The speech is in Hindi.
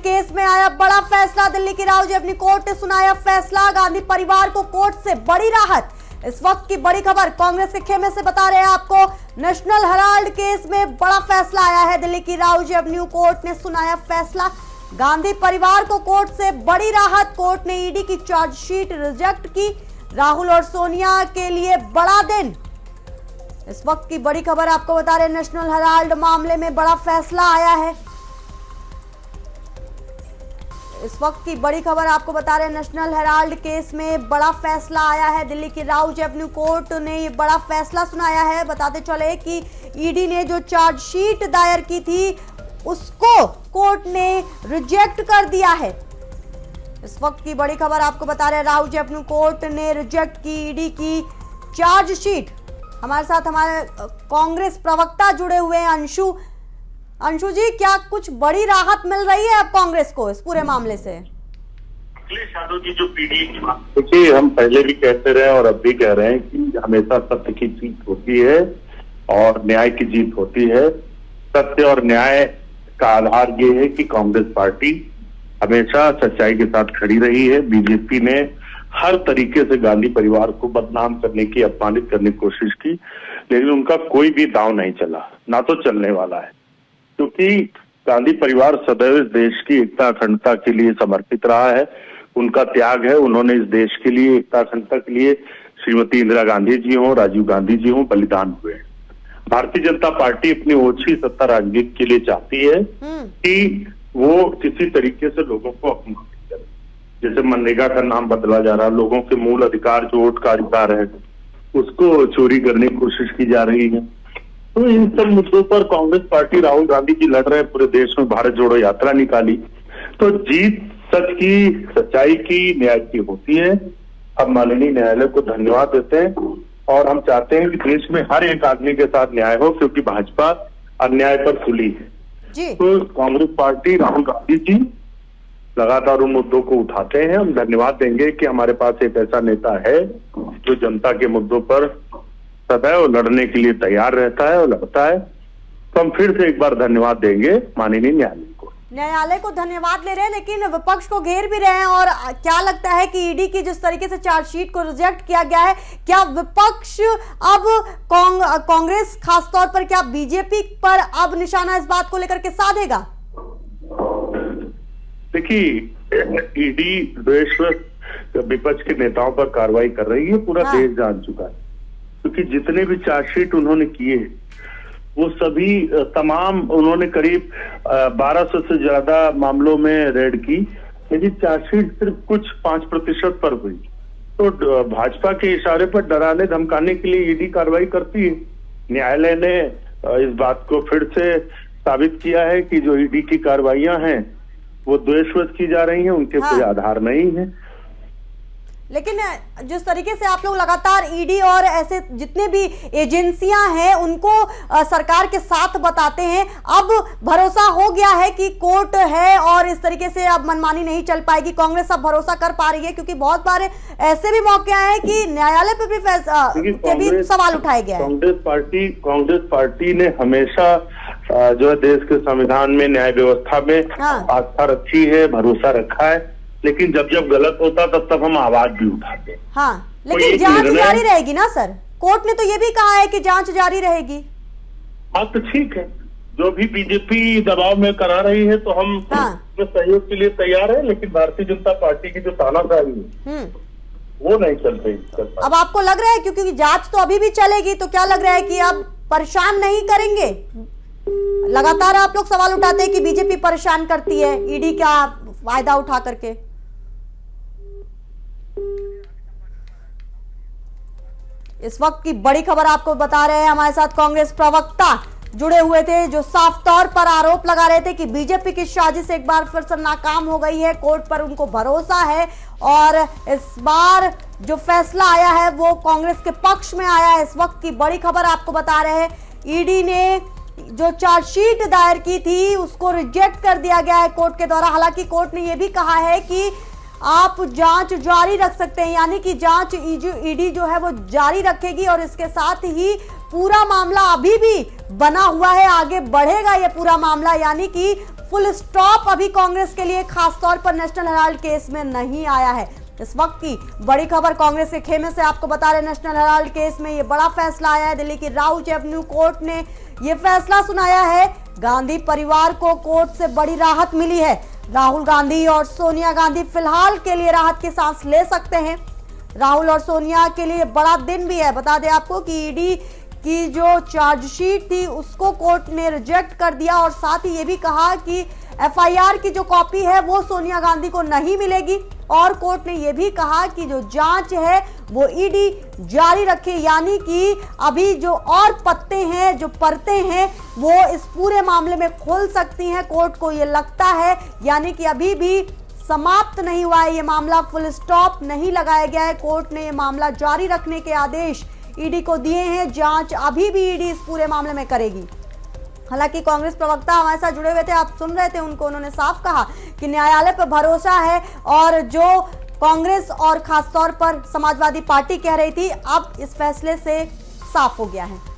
केस में आया बड़ा फैसला। दिल्ली की राहुल जेवनी कोर्ट ने सुनाया फैसला। गांधी परिवार को कोर्ट से बड़ी राहत। इस वक्त की बड़ी खबर कांग्रेस के खेमे से बता रहे हैं आपको। नेशनल हेराल्ड केस में बड़ा फैसला आया है। दिल्ली की राहुल जेवनी कोर्ट ने सुनाया फैसला। गांधी परिवार को कोर्ट से बड़ी राहत। कोर्ट ने ईडी की चार्जशीट रिजेक्ट की। राहुल और सोनिया के लिए बड़ा दिन। इस वक्त की बड़ी खबर आपको बता रहे हैं। नेशनल हेराल्ड मामले में बड़ा फैसला आया है। इस वक्त की बड़ी खबर आपको बता रहे हैं। नेशनल हेराल्ड केस में बड़ा फैसला आया है। दिल्ली की राहुल जेवनी कोर्ट ने ये बड़ा फैसला सुनाया है। बताते चले कि ईडी ने जो चार्जशीट दायर की थी उसको कोर्ट ने रिजेक्ट कर दिया है। इस वक्त की बड़ी खबर आपको बता रहे हैं। राहुल जेवनी कोर्ट ने रिजेक्ट की ईडी की चार्जशीट। हमारे साथ हमारे कांग्रेस प्रवक्ता जुड़े हुए हैं अंशु जी, क्या कुछ बड़ी राहत मिल रही है अब कांग्रेस को इस पूरे मामले से? अखिलेश यादव की जो पीडी की बात, देखिए हम पहले भी कहते रहे और अब भी कह रहे हैं कि हमेशा सत्य की जीत होती है और न्याय की जीत होती है। सत्य और न्याय का आधार ये है कि कांग्रेस पार्टी हमेशा सच्चाई के साथ खड़ी रही है। बीजेपी ने हर तरीके से गांधी परिवार को बदनाम करने की, अपमानित करने की कोशिश की, लेकिन उनका कोई भी दांव नहीं चला, ना तो चलने वाला है, क्योंकि गांधी परिवार सदैव इस देश की एकता अखंडता के लिए समर्पित रहा है। उनका त्याग है। उन्होंने इस देश के लिए, एकता अखंडता के लिए श्रीमती इंदिरा गांधी जी हों, राजीव गांधी जी हों, बलिदान हुए। भारतीय जनता पार्टी अपनी ओछी सत्ता राजनीति के लिए चाहती है कि वो किसी तरीके से लोगों को अपमानित करे। जैसे मनरेगा का नाम बदला जा रहा, लोगों के मूल अधिकार जो वोट का अधिकार है उसको चोरी करने की कोशिश की जा रही है। तो इन सब मुद्दों पर कांग्रेस पार्टी, राहुल गांधी जी लड़ रहे हैं, पूरे देश में भारत जोड़ो यात्रा निकाली। तो जीत सच की, सच्चाई की, न्याय की होती है। हम माननीय न्यायालय को धन्यवाद देते हैं और हम चाहते हैं कि देश में हर एक आदमी के साथ न्याय हो, क्योंकि भाजपा अन्याय पर खुली है जी। तो कांग्रेस पार्टी, राहुल गांधी जी लगातार उन मुद्दों को उठाते हैं। हम धन्यवाद देंगे कि हमारे पास एक ऐसा नेता है जो जनता के मुद्दों पर सदैव लड़ने के लिए तैयार रहता है और लड़ता है। तो हम फिर से एक बार धन्यवाद देंगे माननीय न्यायालय को धन्यवाद ले रहे हैं, लेकिन विपक्ष को घेर भी रहे हैं। और क्या लगता है कि ईडी की जिस तरीके से चार्जशीट को रिजेक्ट किया गया है, क्या विपक्ष अब कांग्रेस खासतौर पर, क्या बीजेपी पर अब निशाना इस बात को लेकर के साधेगा? देखिए, ईडी देश में विपक्ष के नेताओं पर कार्रवाई कर रही है, पूरा देश जान चुका है, क्योंकि जितने भी चार्जशीट उन्होंने किए वो सभी तमाम, उन्होंने करीब 1200 से ज्यादा मामलों में रेड की, लेकिन चार्जशीट सिर्फ कुछ 5% पर हुई। तो भाजपा के इशारे पर डराने धमकाने के लिए ईडी कार्रवाई करती है। न्यायालय ने इस बात को फिर से साबित किया है कि जो ईडी की कार्रवाइयां हैं वो द्वेषवश की जा रही हैं, उनके कोई आधार नहीं है। लेकिन जिस तरीके से आप लोग लगातार ईडी और ऐसे जितने भी एजेंसियां हैं उनको सरकार के साथ बताते हैं, अब भरोसा हो गया है कि कोर्ट है और इस तरीके से अब मनमानी नहीं चल पाएगी। कांग्रेस अब भरोसा कर पा रही है, क्योंकि बहुत बार ऐसे भी मौके आए हैं कि न्यायालय पर भी सवाल उठाए गए। कांग्रेस पार्टी ने हमेशा जो है देश के संविधान में, न्याय व्यवस्था में आस्था रखी है, भरोसा रखा है, लेकिन जब जब गलत होता तब हम आवाज भी उठाते हैं। हाँ, लेकिन जांच जारी रहेगी ना सर? कोर्ट ने तो ये भी कहा है कि जांच जारी रहेगी। हाँ, तो ठीक है, जो भी बीजेपी दबाव में करा रही है तो हम सहयोग के लिए तैयार है, लेकिन भारतीय जनता पार्टी की जो तानाशाही है वो नहीं चल रही। अब आपको लग रहा है, क्योंकि जांच तो अभी भी चलेगी, तो क्या लग रहा है कि अब परेशान नहीं करेंगे? लगातार आप लोग सवाल उठाते हैं कि बीजेपी परेशान करती है ईडी का फायदा उठा करके। इस वक्त की बड़ी खबर आपको बता रहे हैं। हमारे साथ कांग्रेस प्रवक्ता जुड़े हुए थे, जो साफ तौर पर आरोप लगा रहे थे कि बीजेपी की साजिश एक बार फिर से नाकाम हो गई है। कोर्ट पर उनको भरोसा है और इस बार जो फैसला आया है वो कांग्रेस के पक्ष में आया है। इस वक्त की बड़ी खबर आपको बता रहे हैं। ईडी ने जो चार्जशीट दायर की थी उसको रिजेक्ट कर दिया गया है कोर्ट के द्वारा। हालांकि कोर्ट ने यह भी कहा है कि आप जांच जारी रख सकते हैं, यानी कि जांच ईडी जो है वो जारी रखेगी और इसके साथ ही पूरा मामला अभी भी बना हुआ है, आगे बढ़ेगा ये पूरा मामला, यानी कि फुल स्टॉप अभी कांग्रेस के लिए खासतौर पर नेशनल हेराल्ड केस में नहीं आया है। इस वक्त की बड़ी खबर कांग्रेस के खेमे से आपको बता रहे, नेशनल हेराल्ड केस में ये बड़ा फैसला आया है। दिल्ली की राउज एवेन्यू कोर्ट ने ये फैसला सुनाया है। गांधी परिवार को कोर्ट से बड़ी राहत मिली है। राहुल गांधी और सोनिया गांधी फिलहाल के लिए राहत की सांस ले सकते हैं। राहुल और सोनिया के लिए बड़ा दिन भी है। बता दें आपको कि ईडी की जो चार्जशीट थी उसको कोर्ट ने रिजेक्ट कर दिया और साथ ही ये भी कहा कि एफआईआर की जो कॉपी है वो सोनिया गांधी को नहीं मिलेगी। और कोर्ट ने यह भी कहा कि जो जांच है वो ईडी जारी रखे, यानी कि अभी जो और पत्ते हैं, जो परतें हैं, वो इस पूरे मामले में खोल सकती हैं। कोर्ट को ये लगता है, यानी कि अभी भी समाप्त नहीं हुआ है ये मामला, फुल स्टॉप नहीं लगाया गया है। कोर्ट ने ये मामला जारी रखने के आदेश ईडी को दिए हैं। जांच अभी भी ईडी इस पूरे मामले में करेगी। हालांकि कांग्रेस प्रवक्ता हमारे साथ जुड़े हुए थे, आप सुन रहे थे उनको, उन्होंने साफ कहा कि न्यायालय पर भरोसा है और जो कांग्रेस और खासतौर पर समाजवादी पार्टी कह रही थी अब इस फैसले से साफ हो गया है।